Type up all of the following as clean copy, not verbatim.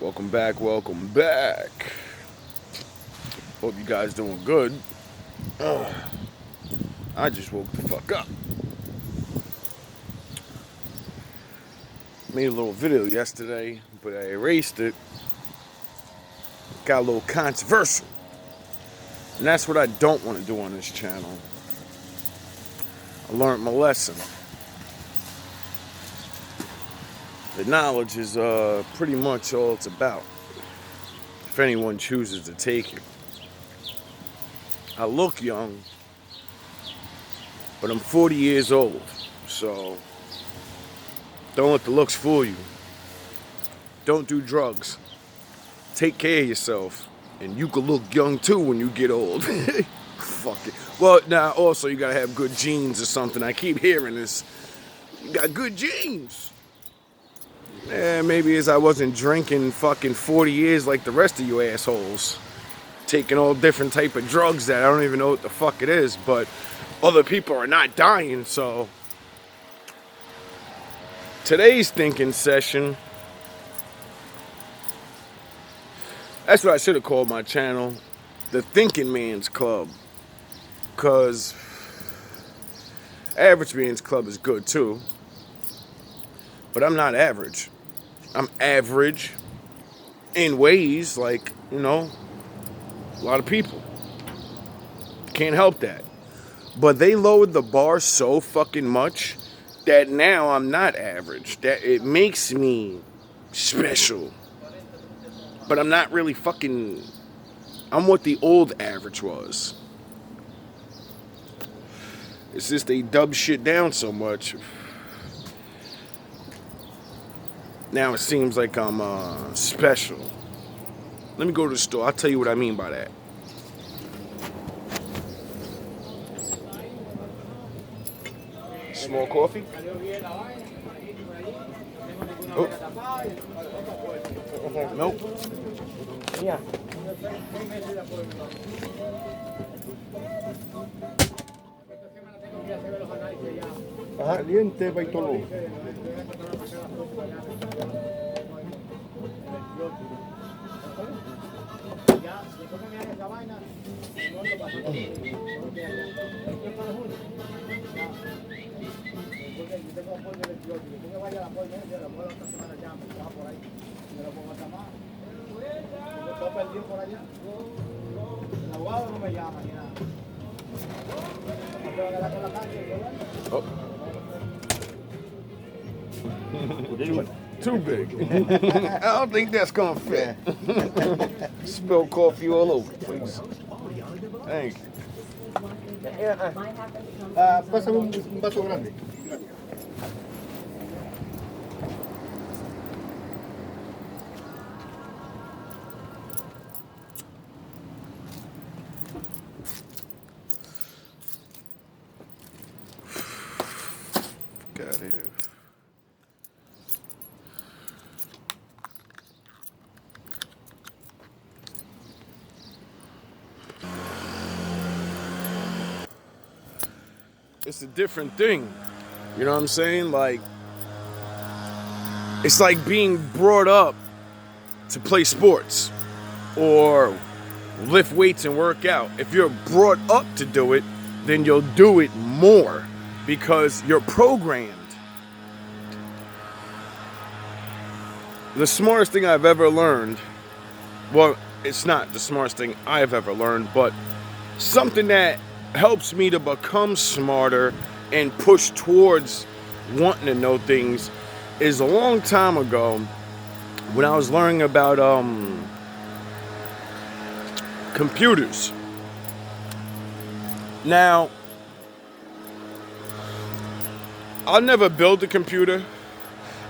Welcome back, welcome back. Hope you guys doing good. I just woke the fuck up. Made a little video yesterday, but I erased it. Got a little controversial. And that's what I don't want to do on this channel. I learned my lesson. The knowledge is pretty much all it's about, if anyone chooses to take it. I look young, but I'm 40 years old, so don't let the looks fool you. Don't do drugs. Take care of yourself, and you can look young too when you get old. Fuck it. Well, now also you gotta have good genes or something. I keep hearing this. You got good genes. Maybe as I wasn't drinking fucking 40 years like the rest of you assholes. Taking all different type of drugs that I don't even know what the fuck it is, but other people are not dying, so. Today's thinking session, that's what I should have called my channel, the Thinking Man's Club. Because Average Man's Club is good too, but I'm not average. I'm average in ways like, a lot of people. Can't help that. But they lowered the bar so fucking much that now I'm not average. That it makes me special. But I'm not really fucking... I'm what the old average was. It's just they dub shit down so much. Now it seems like I'm special. Let me go to the store. I'll tell you what I mean by that. Small coffee? Oh. Nope. Yeah. Ajá, diente, baitolo. Oh. Too big. I don't think that's gonna fit. Spill coffee all over the place. Thank you. Pásame un vaso grande. Got it. It's a different thing. You know what I'm saying? Like, it's like being brought up to play sports or lift weights and work out. If you're brought up to do it, then you'll do it more because you're programmed. The smartest thing I've ever learned, well, it's not the smartest thing I've ever learned, but something that helps me to become smarter and push towards wanting to know things is a long time ago when I was learning about computers. Now, I'll never build a computer.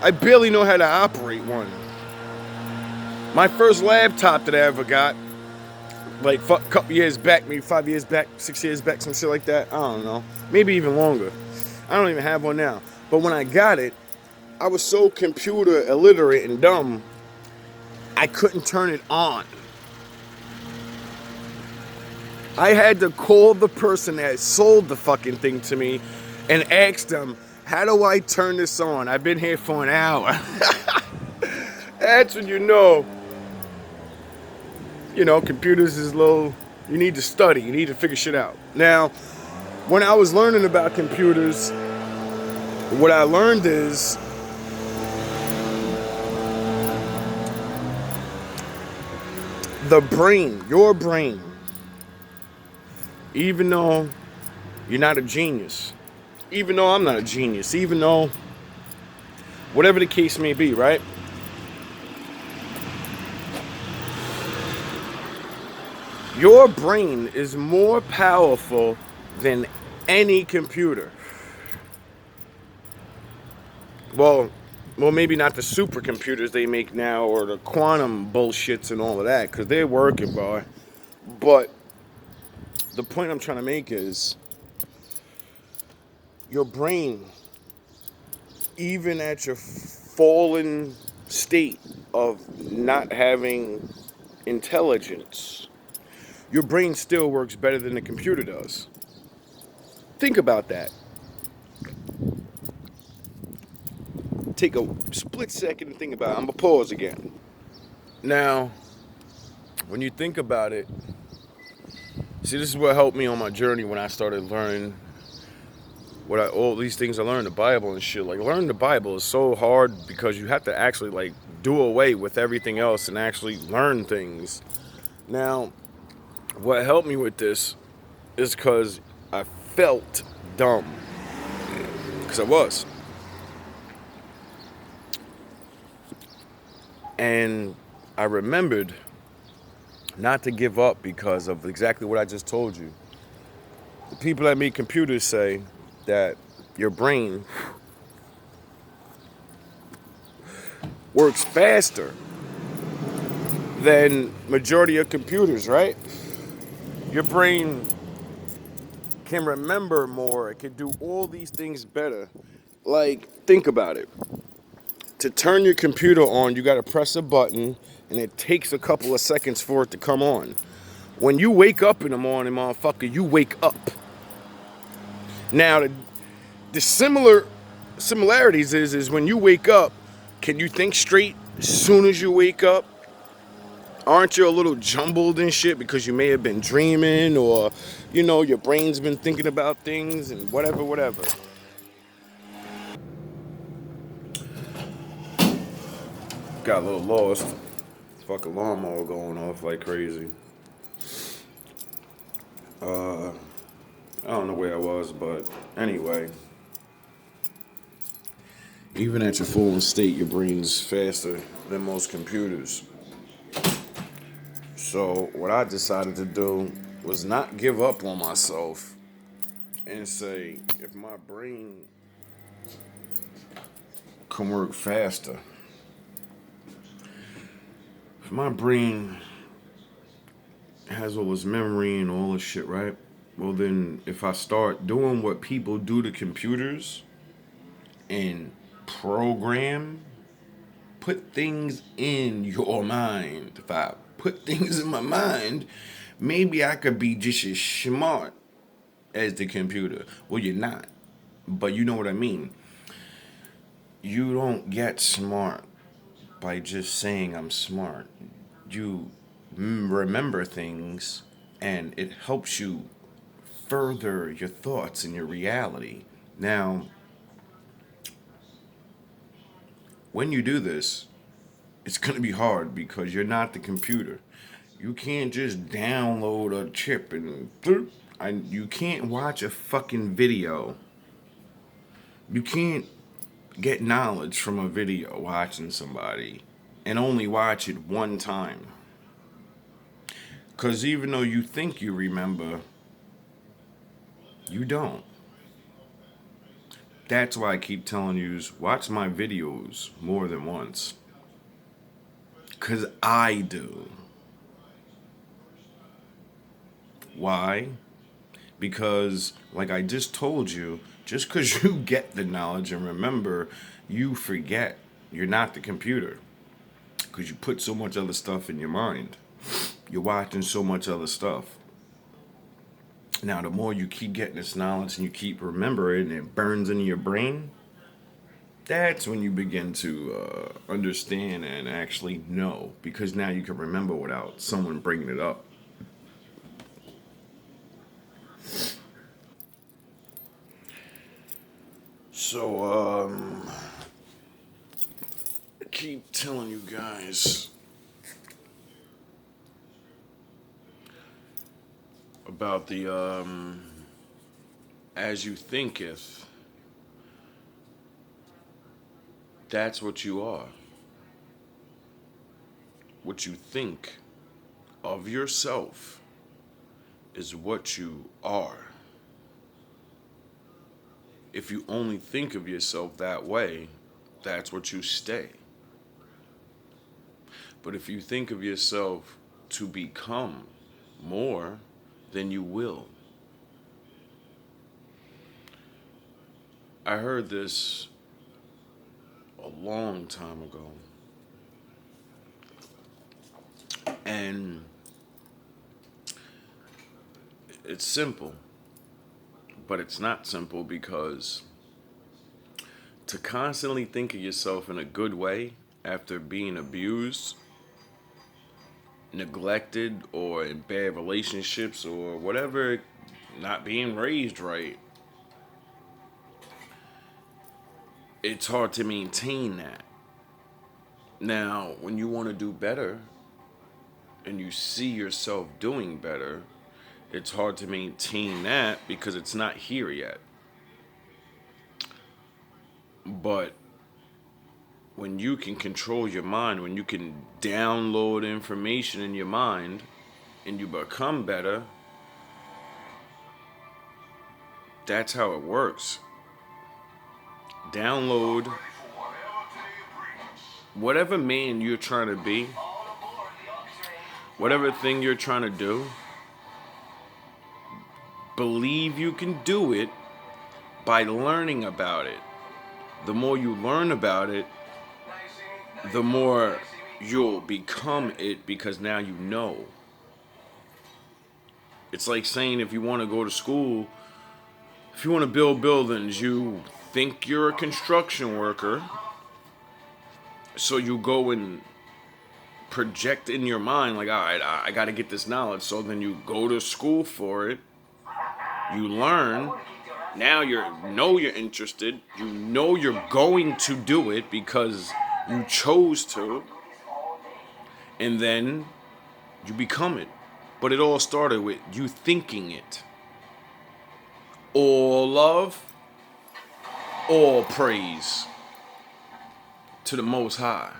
I barely know how to operate one. My first laptop that I ever got, like a couple years back, maybe 5 years back, 6 years back, some shit like that. I don't know. Maybe even longer. I don't even have one now. But when I got it, I was so computer illiterate and dumb, I couldn't turn it on. I had to call the person that sold the fucking thing to me and ask them, how do I turn this on? I've been here for an hour. That's when you know You know, computers is little. You need to study. You need to figure shit out. Now, when I was learning about computers, what I learned is the brain, your brain, even though you're not a genius, even though I'm not a genius, even though whatever the case may be, right? Your brain is more powerful than any computer. Well, maybe not the supercomputers they make now or the quantum bullshits and all of that, because they're working, boy. But the point I'm trying to make is your brain, even at your fallen state of not having intelligence, your brain still works better than the computer does. Think about that. Take a split second and think about it. I'm going to pause again. Now, when you think about it, see, this is what helped me on my journey when I started learning all these things I learned, the Bible and shit. Like, learning the Bible is so hard because you have to actually, like, do away with everything else and actually learn things. Now, what helped me with this is because I felt dumb. Because I was. And I remembered not to give up because of exactly what I just told you. The people that make computers say that your brain works faster than majority of computers, right? Your brain can remember more. It can do all these things better. Like, think about it. To turn your computer on, you got to press a button, and it takes a couple of seconds for it to come on. When you wake up in the morning, motherfucker, you wake up. Now, the similarities is when you wake up, can you think straight as soon as you wake up? Aren't you a little jumbled and shit because you may have been dreaming or, you know, your brain's been thinking about things and whatever. Got a little lost. Fucking lawnmower going off like crazy. I don't know where I was, but anyway. Even at your full state, your brain's faster than most computers. So what I decided to do was not give up on myself and say, if my brain can work faster, if my brain has all this memory and all this shit, right? Well, then if I start doing what people do to computers and put things in your mind. If I put things in my mind, maybe I could be just as smart as the computer. Well, you're not. But you know what I mean. You don't get smart by just saying I'm smart. You remember things and it helps you further your thoughts and your reality. Now, when you do this, it's going to be hard because you're not the computer. You can't just download a chip and you can't watch a fucking video. You can't get knowledge from a video watching somebody and only watch it one time. Because even though you think you remember, you don't. That's why I keep telling you, watch my videos more than once. Because I do. Why? Because, like I just told you, just because you get the knowledge and remember, you forget. You're not the computer. Because you put so much other stuff in your mind. You're watching so much other stuff. Now, the more you keep getting this knowledge and you keep remembering, it burns into your brain. That's when you begin to understand and actually know, because now you can remember without someone bringing it up. So, I keep telling you guys about the as you thinketh, that's what you are. What you think of yourself is what you are. If you only think of yourself that way, that's what you stay. But if you think of yourself to become more, then you will. I heard this a long time ago. And it's simple, but it's not simple because to constantly think of yourself in a good way after being abused, neglected, or in bad relationships, or whatever, not being raised right, it's hard to maintain that. Now, when you want to do better and you see yourself doing better, it's hard to maintain that because it's not here yet. But when you can control your mind, when you can download information in your mind and you become better, that's how it works. Download whatever man you're trying to be, whatever thing you're trying to do, believe you can do it by learning about it. The more you learn about it, the more you'll become it because now you know. It's like saying if you want to go to school, if you want to build buildings, you think you're a construction worker, so you go and project in your mind like, all right, I got to get this knowledge. So then you go to school for it, you learn. Now you're interested. You know you're going to do it because you chose to, and then you become it. But it all started with you thinking it. All love, all praise to the Most High.